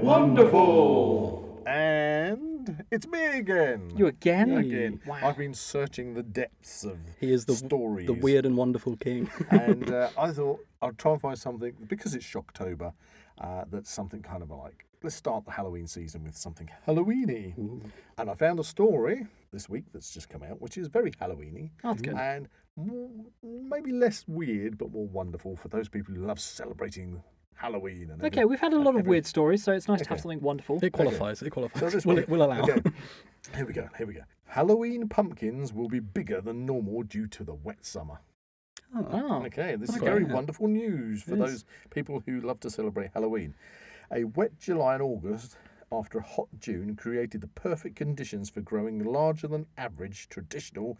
Wonderful! And it's me again. You again? Again. Wow. I've been searching the depths of He is the stories. the weird and wonderful king. And I thought I'd try and find something, because it's Shocktober, that's something kind of like, let's start the Halloween season with something Halloweeny. Ooh. And I found a story this week that's just come out, which is very Halloweeny. Oh, that's good. And maybe less weird, but more wonderful for those people who love celebrating Halloween. And Okay, we've had a lot of weird stories, so it's nice to have something wonderful. It qualifies. It So qualifies. this We'll, week- we'll allow. Okay. Here we go. Halloween pumpkins will be bigger than normal due to the wet summer. Oh, Okay, this is Okay, very yeah. wonderful news for It is. those people who love to celebrate Halloween. A wet July and August after a hot June created the perfect conditions for growing larger than average traditional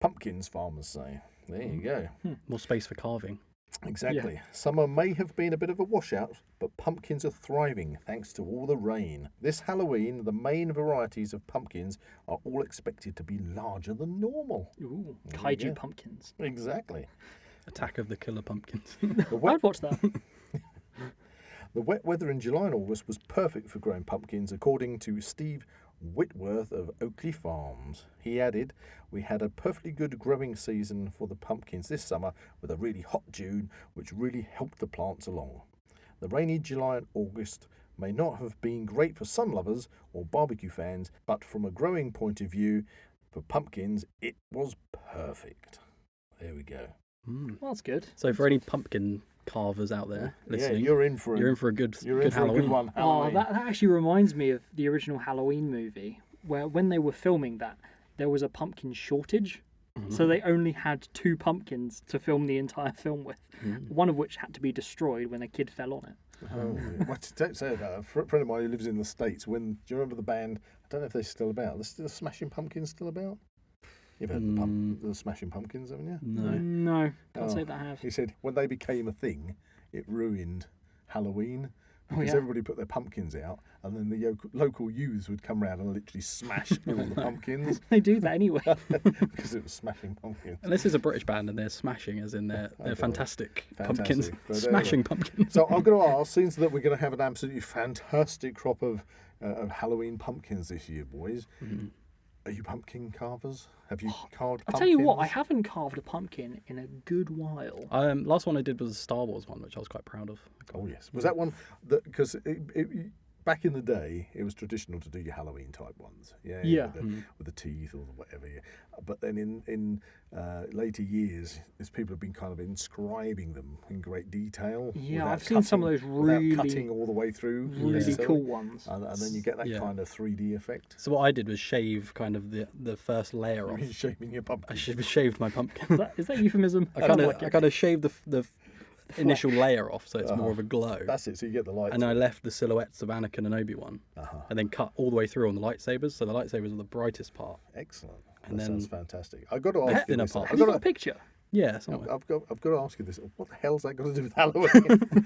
pumpkins, farmers say. There you go. More space for carving. Exactly. Summer may have been a bit of a washout, but pumpkins are thriving thanks to all the rain. This Halloween, the main varieties of pumpkins are all expected to be larger than normal. ooh, There you kaiju go. pumpkins. Exactly. Attack of the Killer Pumpkins. The wet, I'd watch that. the wet weather in July and August was perfect for growing pumpkins, according to Steve Whitworth of Oakley Farms. He added, "We had a perfectly good growing season for the pumpkins this summer with a really hot June, which really helped the plants along. The rainy July and August may not have been great for sun lovers or barbecue fans, but from a growing point of view, for pumpkins, it was perfect." There we go. Mm. Well, that's good. So for any pumpkin carvers out there listening, Yeah, you're in for you're in for a good Halloween. good one. Oh, Halloween. that actually reminds me of the original Halloween movie, where when they were filming that, there was a pumpkin shortage. So they only had 2 pumpkins to film the entire film with, one of which had to be destroyed when a kid fell on it. Oh, yeah. Well, don't say that. A friend of mine who lives in the States, do you remember the band? I don't know if they're still about. The Smashing Pumpkins still about? You've heard the Smashing Pumpkins, haven't you? No. No, can't Oh. say that I have. He said when they became a thing, it ruined Halloween. Oh, Because yeah. everybody put their pumpkins out, and then the local youths would come round and literally smash all the pumpkins They do that anyway. because it was Smashing Pumpkins. And this is a British band, and they're smashing, as in they're fantastic pumpkins, Fantastic. But smashing anyway. pumpkins. So I'm going to ask, since that we're going to have an absolutely fantastic crop of Halloween pumpkins this year, boys. Are you pumpkin carvers? Have you carved pumpkins? I'll tell you what, I haven't carved a pumpkin in a good while. Last one I did was a Star Wars one, which I was quite proud of. Oh yes, was that one that because back in the day it was traditional to do your Halloween type ones, Yeah. with the teeth or whatever. Yeah. But then in later years, as people have been kind of inscribing them in great detail. Yeah, without I've seen some of those without really- cutting all the way through, Really necessarily. cool ones. And then you get that Yeah. kind of 3D effect. So what I did was shave kind of the first layer off. You're shaving your pumpkin. I shaved my pumpkin. Is that euphemism? I kind of shaved the initial layer off, so it's more of a glow. That's it. So you get the light. And I left the silhouettes of Anakin and Obi-Wan, and then cut all the way through on the lightsabers. So the lightsabers are the brightest part. Excellent. And That then sounds fantastic. I've got to ask you thinner this. part. I've Have you got got a picture? Yeah, somewhere. I've got to ask you this. What the hell's that got to do with Halloween?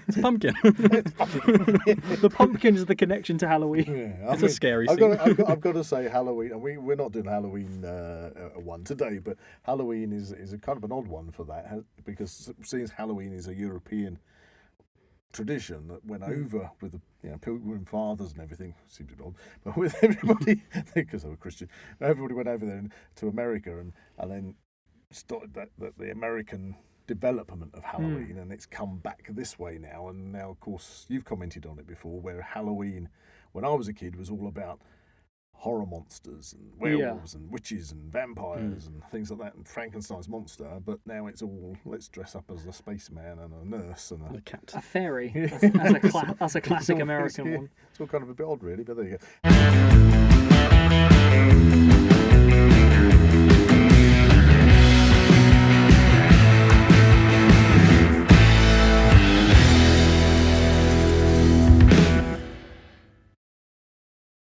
It's a pumpkin. The pumpkin is the connection to Halloween. Yeah, It's a scary I've scene. I've got to say Halloween, and we're not doing Halloween one today, but Halloween is a kind of an odd one for that, because since Halloween is a European tradition that went over with the Pilgrim Fathers and everything, seems a bit odd, but with everybody, because they were Christian, everybody went over there to America and then started the American development of Halloween, and it's come back this way now. And now, of course, you've commented on it before, where Halloween, when I was a kid, was all about horror monsters and werewolves and witches and vampires and things like that, and Frankenstein's monster. But now it's all, let's dress up as a spaceman and a nurse and The cat. A fairy. That's a classic American one. It's all kind of a bit odd, really, but there you go.